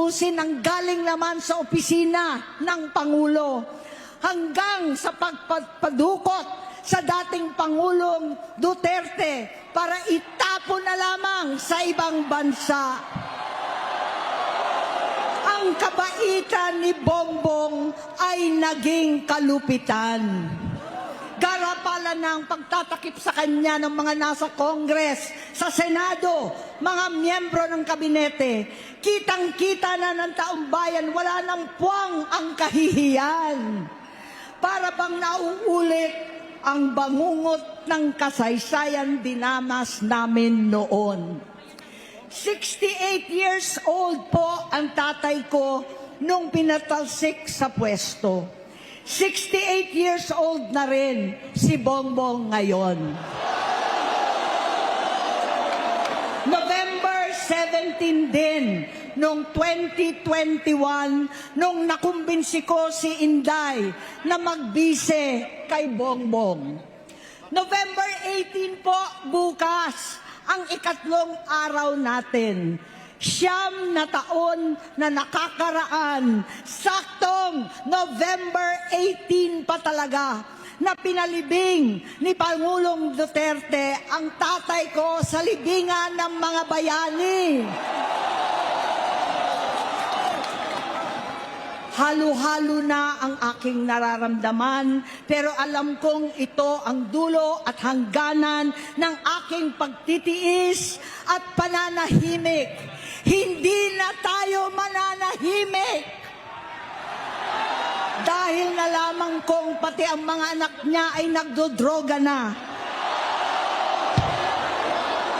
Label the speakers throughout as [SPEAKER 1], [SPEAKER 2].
[SPEAKER 1] gastusin ang galing naman sa opisina ng Pangulo hanggang sa pagpadukot sa dating Pangulong Duterte para itapon na lamang sa ibang bansa. Ang kabaitan ni Bongbong ay naging kalupitan. Garapalan ng pagtatakip sa kanya ng mga nasa Congress, sa Senado, mga miyembro ng kabinete. Kitang-kita na ng taong bayan, wala nang puwang ang kahihiyan. Para bang nauulit ang bangungot ng kasaysayan dinamas namin noon. 68 years old po ang tatay ko nung pinatalsik sa pwesto. 68 years old na rin si Bongbong ngayon. November 17 din, noong 2021, nung nakumbinsi ko si Inday na magbise kay Bongbong. November 18 po, bukas, ang ikatlong araw natin. 9 na taon na nakakaraan, saktong November 18 pa talaga, na pinalibing ni Pangulong Duterte ang tatay ko sa libingan ng mga bayani. Halo-halo na ang aking nararamdaman, pero alam kong ito ang dulo at hangganan ng aking pagtitiis at pananahimik. Hindi na tayo mananahimik. Dahil nalaman kong pati ang mga anak niya ay nagdodroga na.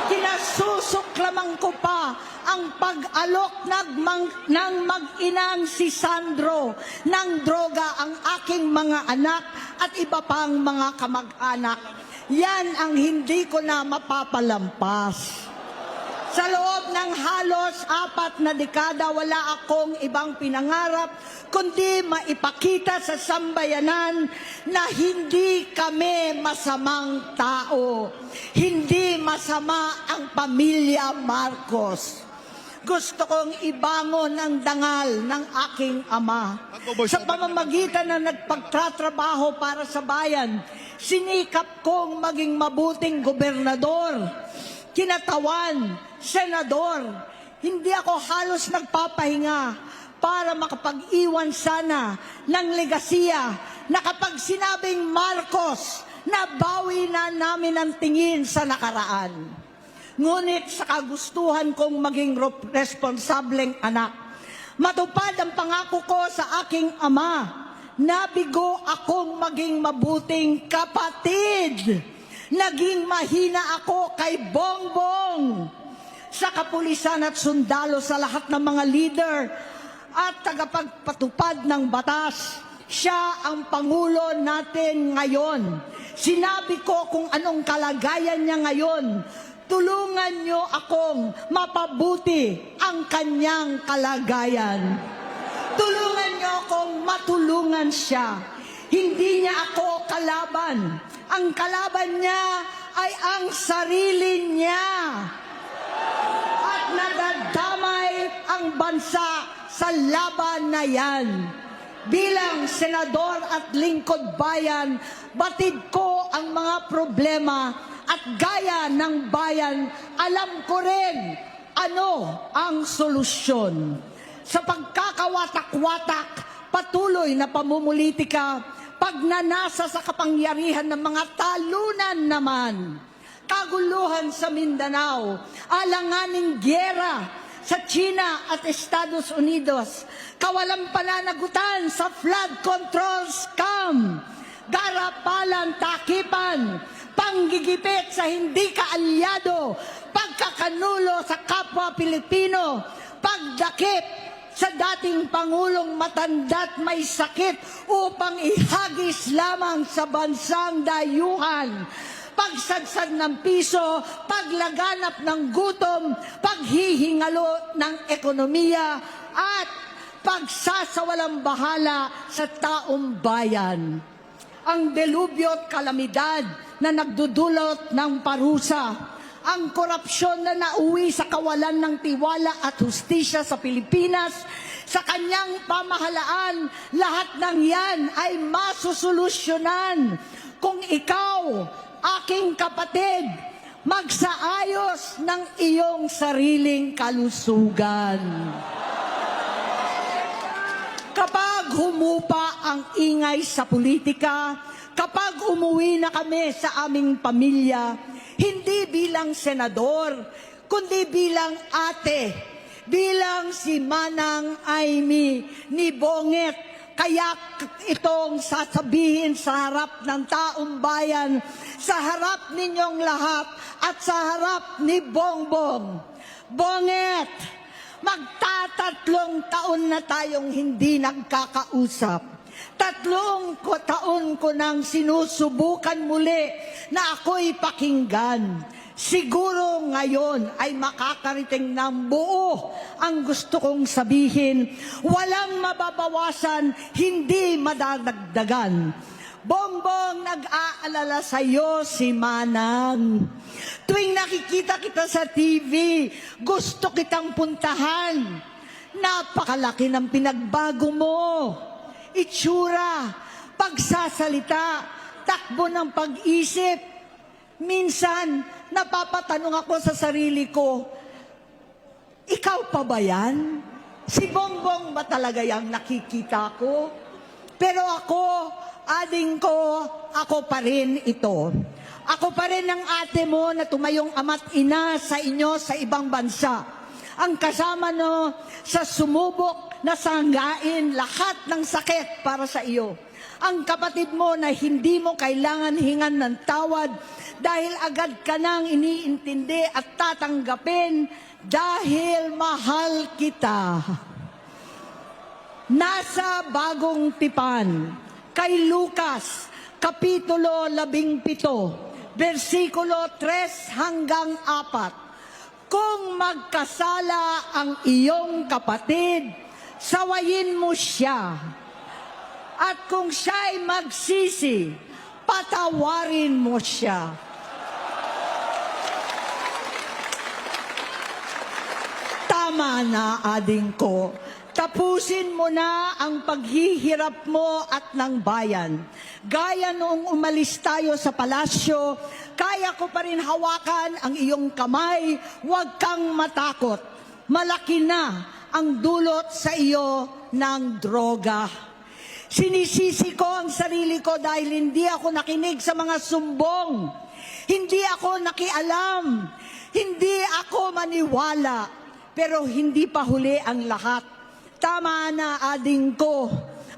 [SPEAKER 1] Kinasusuklaman ko pa ang pag-alok ng mag-inang si Sandro ng droga ang aking mga anak at iba pang mga kamag-anak. Yan ang hindi ko na mapapalampas. Sa loob ng halos 4 na dekada, wala akong ibang pinangarap kundi maipakita sa sambayanan na hindi kami masamang tao. Hindi masama ang pamilya Marcos. Gusto kong ibangon ang dangal ng aking ama. Sa pamamagitan na nagpagtatrabaho para sa bayan, sinikap kong maging mabuting gobernador, kinatawan, senador. Hindi ako halos nagpapahinga para makapag-iwan sana ng legasiya na kapag sinabing Marcos, nabawi na namin ang tingin sa nakaraan. Ngunit sa kagustuhan kong maging responsableng anak, matupad ang pangako ko sa aking ama, nabigo akong maging mabuting kapatid. Naging mahina ako kay Bongbong. Sa kapulisan at sundalo, sa lahat ng mga leader at tagapagpatupad ng batas, siya ang Pangulo natin ngayon. Sinabi ko kung anong kalagayan niya ngayon. Tulungan niyo akong mapabuti ang kanyang kalagayan. Tulungan niyo akong matulungan siya. Hindi niya ako kalaban. Ang kalaban niya ay ang sarili niya. At nadadamay ang bansa sa laban na yan. Bilang senador at lingkod bayan, batid ko ang mga problema at gaya ng bayan, alam ko rin ano ang solusyon. Sa pagkakawatak-watak, patuloy na pamumulitika, pagnanasa sa kapangyarihan ng mga talunan naman, kaguluhan sa Mindanao, alanganing gyera sa China at Estados Unidos, kawalang pananagutan sa flood control scam, garapalan, takipan, panggigipit sa hindi kaalyado, pagkakanulo sa kapwa Pilipino, pagdakip sa dating Pangulong matanda't may sakit upang ihagis lamang sa bansang dayuhan, pagsadsad ng piso, paglaganap ng gutom, paghihingalo ng ekonomiya, at pagsasawalang bahala sa taong bayan. Ang delubyo at kalamidad na nagdudulot ng parusa, ang korupsyon na nauwi sa kawalan ng tiwala at hustisya sa Pilipinas. Sa kanyang pamahalaan, lahat ng yan ay masusolusyonan kung ikaw, aking kapatid, magsaayos ng iyong sariling kalusugan. Kapag humupa ang ingay sa politika, kapag umuwi na kami sa aming pamilya, hindi bilang senador, kundi bilang ate, bilang si Manang Amy ni Bonget, kaya itong sasabihin sa harap ng taong bayan, sa harap ninyong lahat at sa harap ni Bongbong. Bonget, magtatatlong taon na tayong hindi nagkakausap. 3 taon ko nang sinusubukan muli na ako'y pakinggan. Siguro ngayon ay makakariting ng buo ang gusto kong sabihin. Walang mababawasan, hindi madadagdagan. Bongbong, nag-aalala sa'yo si Manang. Tuwing nakikita kita sa TV, gusto kitang puntahan. Napakalaki ng pinagbago mo. Itsura, pagsasalita, takbo ng pag-isip. Minsan, napapatanong ako sa sarili ko, ikaw pa ba yan? Si Bongbong ba talaga yung nakikita ko? Pero ako, ading ko, ako pa rin ito. Ako pa rin ang ate mo na tumayong ama't ina sa inyo sa ibang bansa. Ang kasama no sa sumubok na sanggain lahat ng sakit para sa iyo. Ang kapatid mo na hindi mo kailangan hingan ng tawad dahil agad ka nang iniintindi at tatanggapin dahil mahal kita. Nasa Bagong Tipan, kay Lucas, Kapitulo 17, versikulo 3 hanggang 4. Kung magkasala ang iyong kapatid, sawayin mo siya. At kung siya'y magsisi, patawarin mo siya. Tama na, ading ko. Tapusin mo na ang paghihirap mo at ng bayan. Gaya noong umalis tayo sa palasyo, kaya ko pa rin hawakan ang iyong kamay, huwag kang matakot. Malaki na ang dulot sa iyo ng droga. Sinisisi ko ang sarili ko dahil hindi ako nakinig sa mga sumbong. Hindi ako nakialam. Hindi ako maniwala. Pero hindi pa huli ang lahat. Tama na, ading ko.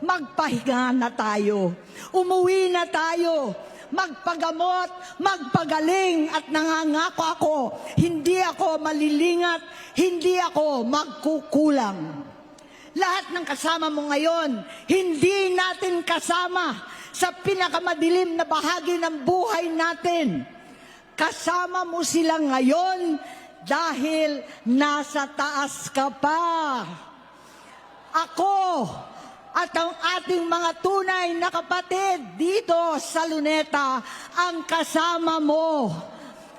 [SPEAKER 1] Magpahinga na tayo. Umuwi na tayo. Magpagamot, magpagaling at nangangako ako. Hindi ako malilingat, hindi ako magkukulang. Lahat ng kasama mo ngayon, hindi natin kasama sa pinakamadilim na bahagi ng buhay natin. Kasama mo sila ngayon dahil nasa taas ka pa. Ako at ang ating mga tunay na kapatid dito sa Luneta ang kasama mo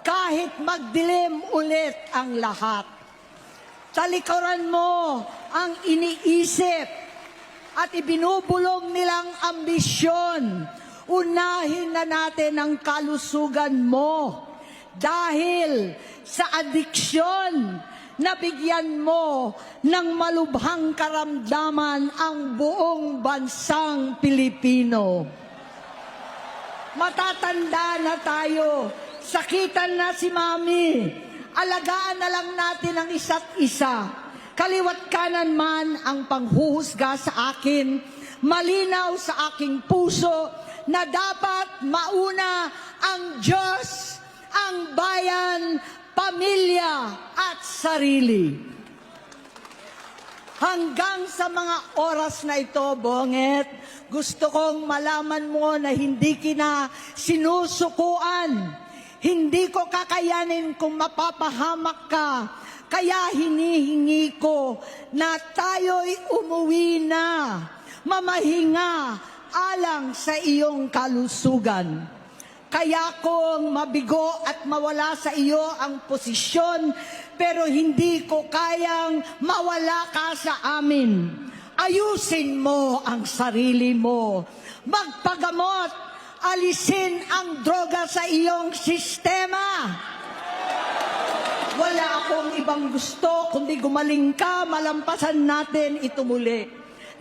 [SPEAKER 1] kahit magdilim ulit ang lahat. Talikuran mo ang iniisip at ibinubulong nilang ambisyon. Unahin na natin ang kalusugan mo dahil sa adiksyon nabigyan mo ng malubhang karamdaman ang buong bansang Pilipino. Matatanda na tayo, sakitan na si Mami, alagaan na lang natin ang isa't isa. Kaliwat kanan man ang panghuhusga sa akin, malinaw sa aking puso na dapat mauna ang Diyos, ang bayan, pamilya at sarili. Hanggang sa mga oras na ito, Bonget, gusto kong malaman mo na hindi kita sinusukuan. Hindi ko kakayanin kung mapapahamak ka. Kaya hinihingi ko na tayo'y umuwi na, mamahinga alang sa iyong kalusugan. kaya kong mabigo at mawala sa iyo ang posisyon, pero hindi ko kayang mawala ka sa amin. Ayusin mo ang sarili mo. Magpagamot, alisin ang droga sa iyong sistema. Wala akong ibang gusto kundi gumaling ka, malampasan natin ito muli.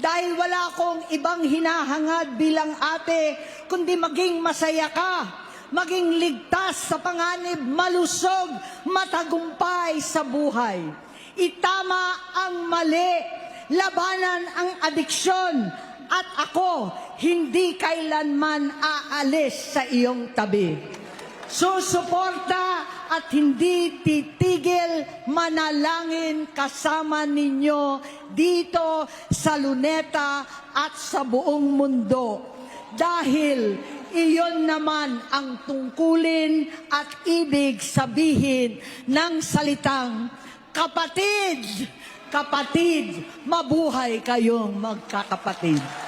[SPEAKER 1] Dahil wala akong ibang hinahangad bilang ate, kundi maging masaya ka, maging ligtas sa panganib, malusog, matagumpay sa buhay. Itama ang mali, labanan ang adiksyon, at ako hindi kailanman aalis sa iyong tabi. Susuporta at hindi titigil manalangin kasama ninyo dito sa Luneta at sa buong mundo. Dahil iyon naman ang tungkulin at ibig sabihin ng salitang kapatid, kapatid, mabuhay kayong magkakapatid.